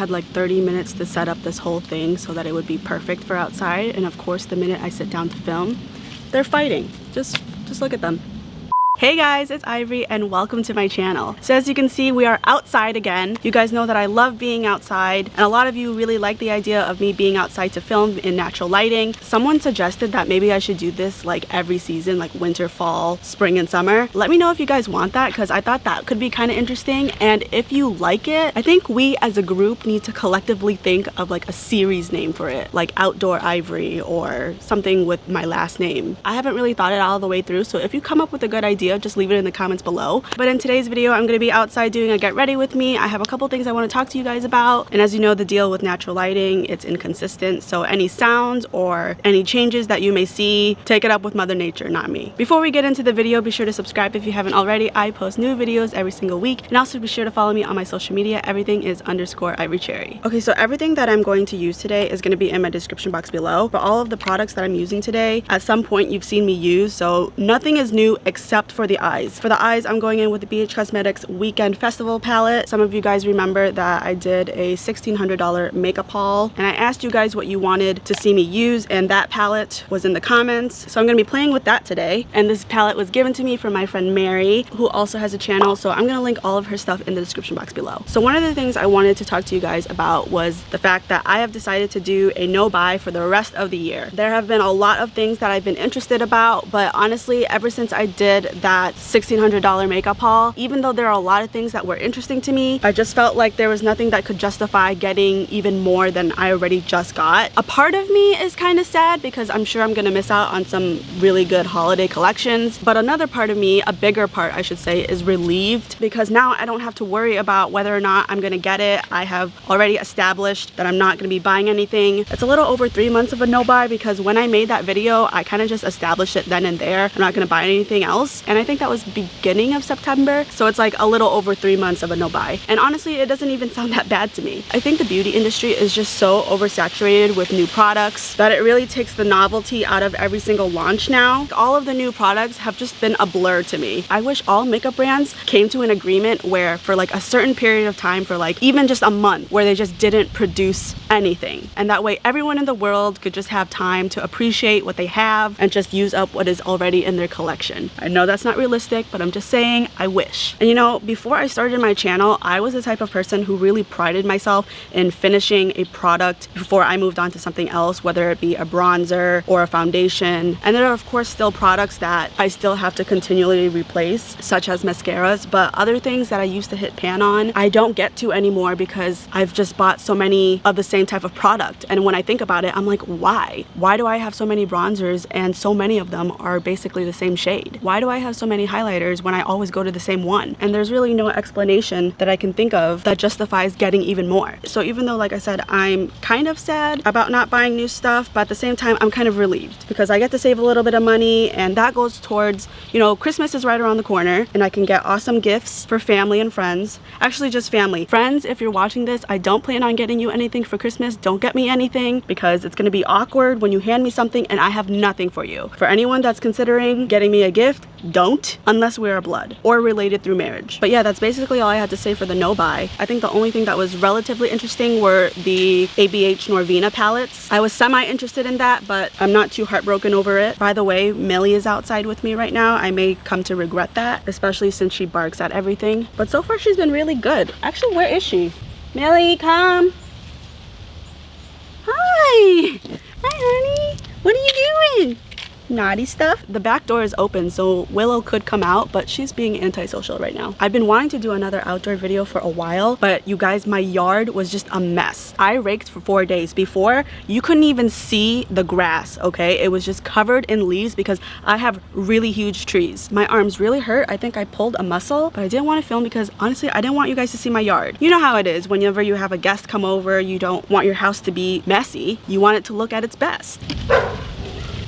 had like 30 minutes to set up this whole thing so that it would be perfect for outside. And of course, the minute I sit down to film, they're fighting. Just look at them. Hey guys, it's Ivory and welcome to my channel. So as you can see, we are outside again. You guys know that I love being outside, and a lot of you really like the idea of me being outside to film in natural lighting. Someone suggested that maybe I should do this like every season, like winter, fall, spring, and summer. Let me know if you guys want that, because I thought that could be kind of interesting. And if you like it, I think we as a group need to collectively think of like a series name for it, like Outdoor Ivory or something with my last name. I haven't really thought it all the way through, so if you come up with a good idea, just leave it in the comments below. But in today's video, I'm going to be outside doing a get ready with me. I have a couple things I want to talk to you guys about. And as you know, the deal with natural lighting, it's inconsistent. So any sounds or any changes that you may see, take it up with Mother Nature, not me. Before we get into the video, be sure to subscribe if you haven't already. I post new videos every single week. And also be sure to follow me on my social media. Everything is _ivorypcherry. Okay, so everything that I'm going to use today is going to be in my description box below. For all of the products that I'm using today, at some point you've seen me use, so nothing is new except for the eyes. For the eyes, I'm going in with the BH Cosmetics Weekend Festival palette. Some of you guys remember that I did a $1,600 makeup haul, and I asked you guys what you wanted to see me use, and that palette was in the comments. So I'm going to be playing with that today. And this palette was given to me from my friend Mary, who also has a channel, so I'm going to link all of her stuff in the description box below. So one of the things I wanted to talk to you guys about was the fact that I have decided to do a no buy for the rest of the year. There have been a lot of things that I've been interested about, but honestly, ever since I did that $1,600 makeup haul, even though there are a lot of things that were interesting to me, I just felt like there was nothing that could justify getting even more than I already just got. A part of me is kind of sad because I'm sure I'm gonna miss out on some really good holiday collections, but another part of me, a bigger part I should say, is relieved because now I don't have to worry about whether or not I'm gonna get it. I have already established that I'm not gonna be buying anything. It's a little over 3 months of a no buy because when I made that video, I kind of just established it then and there. I'm not gonna buy anything else, and I think that was beginning of September, so it's like a little over 3 months of a no buy. And honestly, it doesn't even sound that bad to me. I think the beauty industry is just so oversaturated with new products that it really takes the novelty out of every single launch now. All of the new products have just been a blur to me. I wish all makeup brands came to an agreement where for like a certain period of time, for like even just a month, where they just didn't produce anything, and that way everyone in the world could just have time to appreciate what they have and just use up what is already in their collection. I know that's not realistic, but I'm just saying I wish. And you know, before I started my channel, I was the type of person who really prided myself in finishing a product before I moved on to something else, whether it be a bronzer or a foundation. And there are of course still products that I still have to continually replace, such as mascaras, but other things that I used to hit pan on, I don't get to anymore because I've just bought so many of the same type of product. And when I think about it, I'm like, why? Why do I have so many bronzers and so many of them are basically the same shade? Why do I have so many highlighters when I always go to the same one? And there's really no explanation that I can think of that justifies getting even more. So even though, like I said, I'm kind of sad about not buying new stuff, but at the same time, I'm kind of relieved because I get to save a little bit of money, and that goes towards, you know, Christmas is right around the corner and I can get awesome gifts for family and friends. Actually, just family. Friends, if you're watching this, I don't plan on getting you anything for Christmas. Don't get me anything because it's going to be awkward when you hand me something and I have nothing for you. For anyone that's considering getting me a gift, don't, unless we are blood or related through marriage. But yeah, that's basically all I had to say for the no buy. I think the only thing that was relatively interesting were the ABH Norvina palettes. I was semi interested in that, but I'm not too heartbroken over it. By the way, Millie is outside with me right now. I may come to regret that, especially since she barks at everything. But so far she's been really good. Actually, where is she? Millie, come. Hi. Hi, honey. What are you doing? Naughty stuff. The back door is open, so Willow could come out, but she's being antisocial right now. I've been wanting to do another outdoor video for a while, but you guys, my yard was just a mess. I raked for 4 days. Before, you couldn't even see the grass, okay? It was just covered in leaves because I have really huge trees. My arms really hurt. I think I pulled a muscle, but I didn't want to film because honestly, I didn't want you guys to see my yard. You know how it is whenever you have a guest come over, you don't want your house to be messy. You want it to look at its best.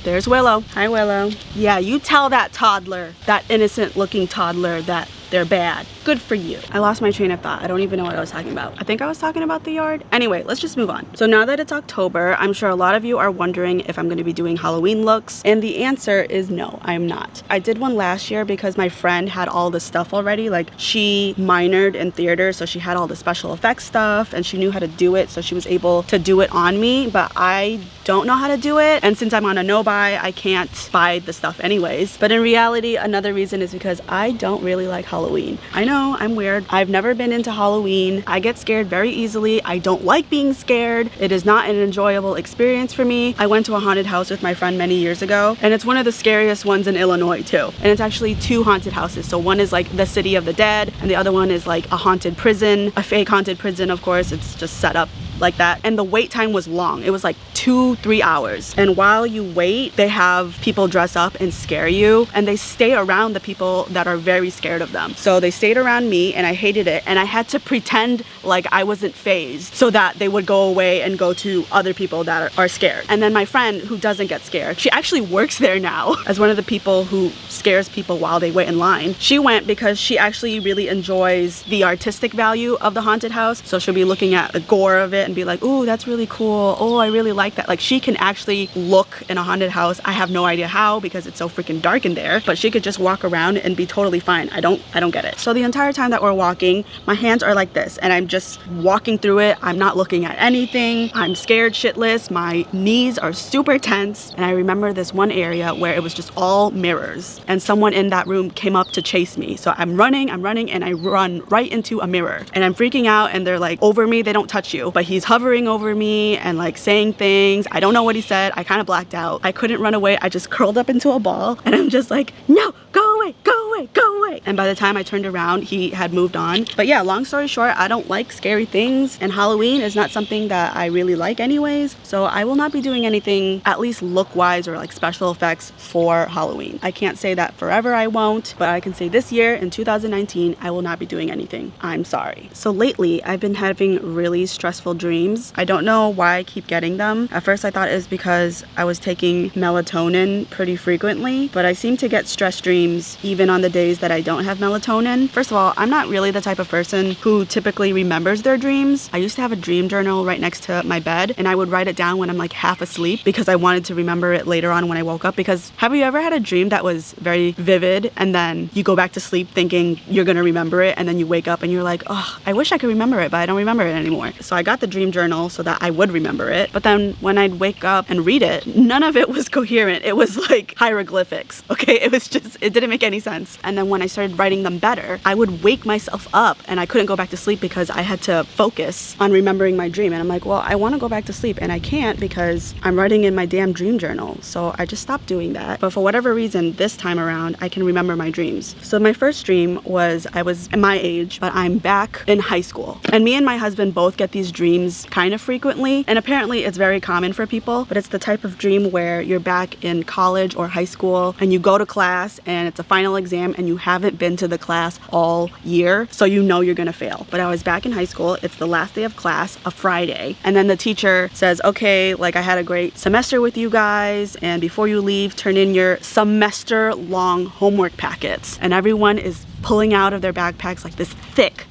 There's Willow. Hi, Willow. Yeah, you tell that toddler, that innocent looking toddler, that they're bad. Good for you. I lost my train of thought. I don't even know what I was talking about. I think I was talking about the yard. Anyway, let's just move on. So now that it's October, I'm sure a lot of you are wondering if I'm going to be doing Halloween looks. And the answer is no, I am not. I did one last year because my friend had all the stuff already. Like, she minored in theater, so she had all the special effects stuff and she knew how to do it. So she was able to do it on me, but I don't know how to do it. And since I'm on a no buy, I can't buy the stuff anyways. But in reality, another reason is because I don't really like Halloween. I know, I'm weird. I've never been into Halloween. I get scared very easily. I don't like being scared. It is not an enjoyable experience for me. I went to a haunted house with my friend many years ago, and it's one of the scariest ones in Illinois too. And it's actually 2 haunted houses. So one is like the City of the Dead, and the other one is like a haunted prison, a fake haunted prison, of course. It's just set up like that. And the wait time was long. It was like 2-3 hours. And while you wait, they have people dress up and scare you, and they stay around the people that are very scared of them. So they stayed around me and I hated it, and I had to pretend like I wasn't phased so that they would go away and go to other people that are scared. And then my friend, who doesn't get scared, she actually works there now as one of the people who scares people while they wait in line. She went because she actually really enjoys the artistic value of the haunted house. So she'll be looking at the gore of it and be like, oh, that's really cool. Oh, I really like that. Like, she can actually look in a haunted house. I have no idea how, because it's so freaking dark in there, but she could just walk around and be totally fine. I don't get it. So the entire time that we're walking, my hands are like this and I'm just walking through it. I'm not looking at anything. I'm scared shitless. My knees are super tense. And I remember this one area where it was just all mirrors, and someone in that room came up to chase me. So I'm running, and I run right into a mirror, and I'm freaking out, and they're like over me. They don't touch you, but he's hovering over me and like saying things. I don't know what he said. I kind of blacked out. I couldn't run away. I just curled up into a ball and I'm just like, no, go away, go away, go away. And by the time I turned around, he had moved on. But yeah, long story short, I don't like scary things, and Halloween is not something that I really like anyways. So I will not be doing anything, at least look wise or like special effects, for Halloween. I can't say that forever I won't, but I can say this year in 2019, I will not be doing anything. I'm sorry. So lately, I've been having really stressful dreams. I don't know why I keep getting them. At first I thought it was because I was taking melatonin pretty frequently, but I seem to get stress dreams even on the days that I don't have melatonin. First of all, I'm not really the type of person who typically remembers their dreams. I used to have a dream journal right next to my bed, and I would write it down when I'm like half asleep because I wanted to remember it later on when I woke up. Because have you ever had a dream that was very vivid and then you go back to sleep thinking you're gonna remember it, and then you wake up and you're like, oh, I wish I could remember it, but I don't remember it anymore. So I got the dream journal so that I would remember it, but then when I'd wake up and read it, none of it was coherent. It was like hieroglyphics, okay? It was just, it didn't make any sense. And then when I started writing them better, I would wake myself up and I couldn't go back to sleep because I had to focus on remembering my dream. And I'm like, well, I want to go back to sleep and I can't because I'm writing in my damn dream journal. So I just stopped doing that. But for whatever reason, this time around, I can remember my dreams. So my first dream was, I was my age, but I'm back in high school. And me and my husband both get these dreams kind of frequently. And apparently it's very common for people, but it's the type of dream where you're back in college or high school and you go to class and it's a final exam and you haven't been to the class all year, so you know you're gonna fail. But I was back in high school. It's the last day of class, a Friday, and then the teacher says, okay, like, I had a great semester with you guys, and before you leave, turn in your semester long homework packets. And everyone is pulling out of their backpacks like this thick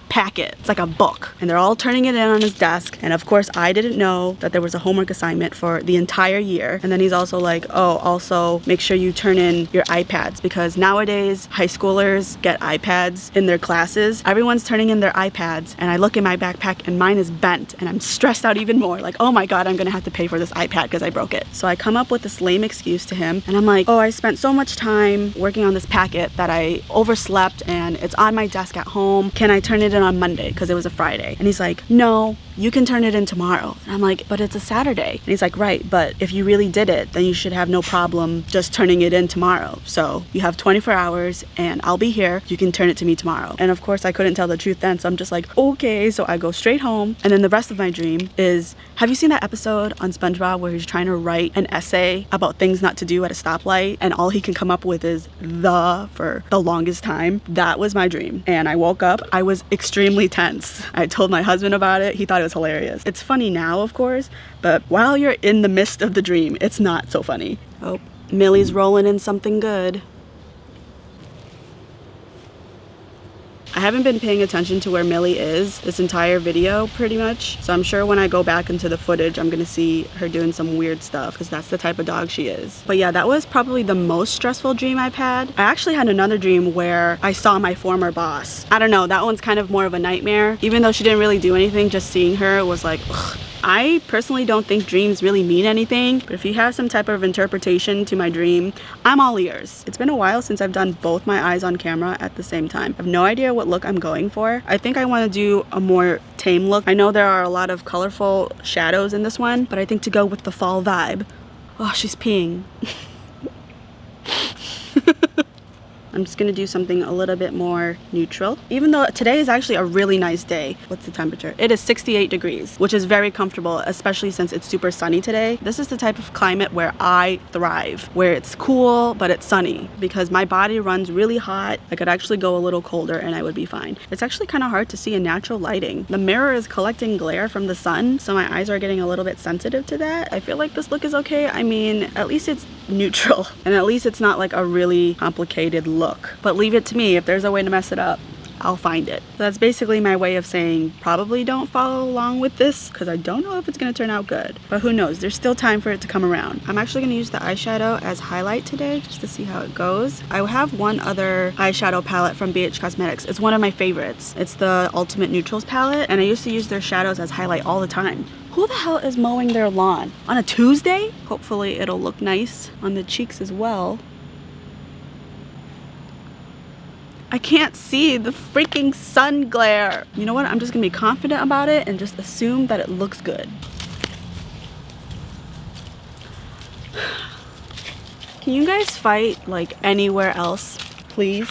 packet. It's like a book, and they're all turning it in on his desk. And of course I didn't know that there was a homework assignment for the entire year. And then he's also like, oh, also make sure you turn in your iPads, because nowadays high schoolers get iPads in their classes. Everyone's turning in their iPads, and I look in my backpack and mine is bent, and I'm stressed out even more, like, oh my god, I'm gonna have to pay for this iPad because I broke it. So I come up with this lame excuse to him, and I'm like, oh, I spent so much time working on this packet that I overslept and it's on my desk at home. Can I turn it in on Monday, because it was a Friday? And he's like, no, you can turn it in tomorrow. And I'm like, but it's a Saturday. And he's like, right, but if you really did it, then you should have no problem just turning it in tomorrow. So you have 24 hours and I'll be here. You can turn it to me tomorrow. And of course I couldn't tell the truth then, so I'm just like, okay. So I go straight home, and then the rest of my dream is, have you seen that episode on SpongeBob where he's trying to write an essay about things not to do at a stoplight, and all he can come up with is the for the longest time? That was my dream. And I woke up, I was extremely tense. I told my husband about it. He thought it was hilarious. It's funny now, of course, but while you're in the midst of the dream, it's not so funny. Oh, Millie's rolling in something good. I haven't been paying attention to where Millie is this entire video pretty much. So I'm sure when I go back into the footage, I'm gonna see her doing some weird stuff because that's the type of dog she is. But yeah, that was probably the most stressful dream I've had. I actually had another dream where I saw my former boss. I don't know, that one's kind of more of a nightmare. Even though she didn't really do anything, just seeing her was like, ugh. I personally don't think dreams really mean anything, but if you have some type of interpretation to my dream, I'm all ears. It's been a while since I've done both my eyes on camera at the same time. I have no idea what look I'm going for. I think I want to do a more tame look. I know there are a lot of colorful shadows in this one, but I think to go with the fall vibe. Oh, she's peeing. I'm just gonna do something a little bit more neutral. Even though today is actually a really nice day. What's the temperature? It is 68 degrees, which is very comfortable, especially since it's super sunny today. This is the type of climate where I thrive, where it's cool, but it's sunny, because my body runs really hot. I could actually go a little colder and I would be fine. It's actually kind of hard to see in natural lighting. The mirror is collecting glare from the sun, so my eyes are getting a little bit sensitive to that. I feel like this look is okay. I mean, at least it's neutral, and at least it's not like a really complicated look. But leave it to me. If there's a way to mess it up, I'll find it. So that's basically my way of saying probably don't follow along with this, because I don't know if it's gonna turn out good. But who knows? There's still time for it to come around. I'm actually gonna use the eyeshadow as highlight today just to see how it goes. I have one other eyeshadow palette from BH Cosmetics. It's one of my favorites. It's the Ultimate Neutrals palette, and I used to use their shadows as highlight all the time. Who the hell is mowing their lawn on a Tuesday? Hopefully it'll look nice on the cheeks as well. I can't see the freaking sun glare. You know what? I'm just gonna be confident about it and just assume that it looks good. Can you guys fight like anywhere else, please?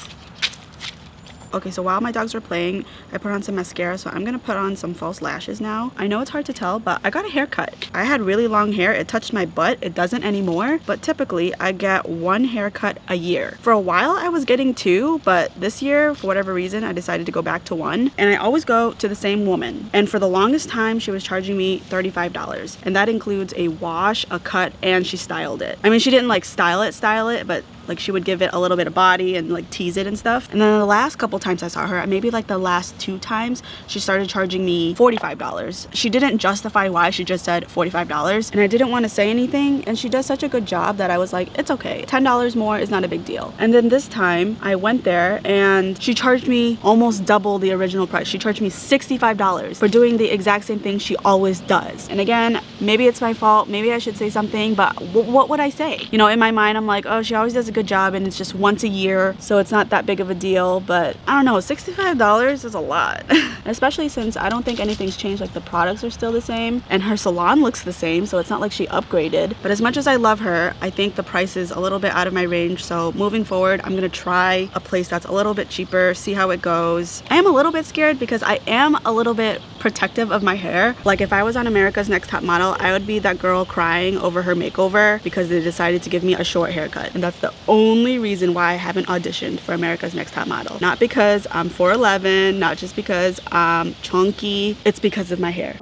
Okay, so while my dogs are playing, I put on some mascara, so I'm gonna put on some false lashes now. I know it's hard to tell, but I got a haircut. I had really long hair. It touched my butt. It doesn't anymore, but typically I get one haircut a year. For a while, I was getting two, but this year, for whatever reason, I decided to go back to one, and I always go to the same woman. And for the longest time, she was charging me $35, and that includes a wash, a cut, and she styled it. I mean, she didn't like style it, but like she would give it a little bit of body and like tease it and stuff. And then the last couple times I saw her, maybe like the last 2 times, she started charging me $45. She didn't justify why, she just said $45, and I didn't want to say anything, and she does such a good job that I was like, it's okay, $10 more is not a big deal. And then this time I went there and she charged me almost double the original price. She charged me $65 for doing the exact same thing she always does. And again, maybe it's my fault, maybe I should say something, but what would I say? You know, in my mind I'm like, oh, she always does a good job and it's just once a year, so it's not that big of a deal. But I don't know, $65 is a lot. Especially since I don't think anything's changed. Like the products are still the same and her salon looks the same, so it's not like she upgraded. But as much as I love her, I think the price is a little bit out of my range. So moving forward, I'm gonna try a place that's a little bit cheaper, see how it goes. I am a little bit scared because I am a little bit protective of my hair. Like if I was on America's Next Top Model, I would be that girl crying over her makeover because they decided to give me a short haircut. And that's the only reason why I haven't auditioned for America's Next Top Model. Not because I'm 4'11", not just because I'm chunky, it's because of my hair.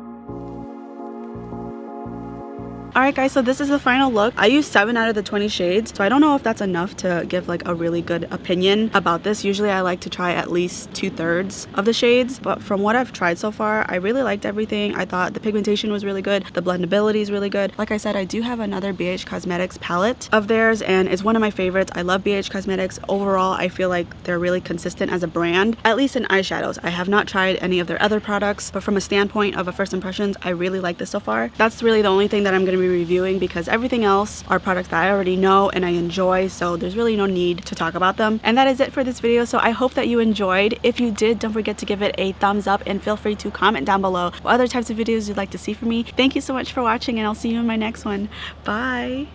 Alright guys, so this is the final look. I used 7 out of the 20 shades, so I don't know if that's enough to give like a really good opinion about this. Usually I like to try at least 2/3 of the shades, but from what I've tried so far, I really liked everything. I thought the pigmentation was really good, the blendability is really good. Like I said, I do have another BH Cosmetics palette of theirs, and it's one of my favorites. I love BH Cosmetics. Overall, I feel like they're really consistent as a brand, at least in eyeshadows. I have not tried any of their other products, but from a standpoint of a first impressions, I really like this so far. That's really the only thing that I'm going to be reviewing, because everything else are products that I already know and I enjoy, so there's really no need to talk about them. And that is it for this video, so I hope that you enjoyed. If you did, don't forget to give it a thumbs up and feel free to comment down below what other types of videos you'd like to see from me. Thank you so much for watching, and I'll see you in my next one. Bye!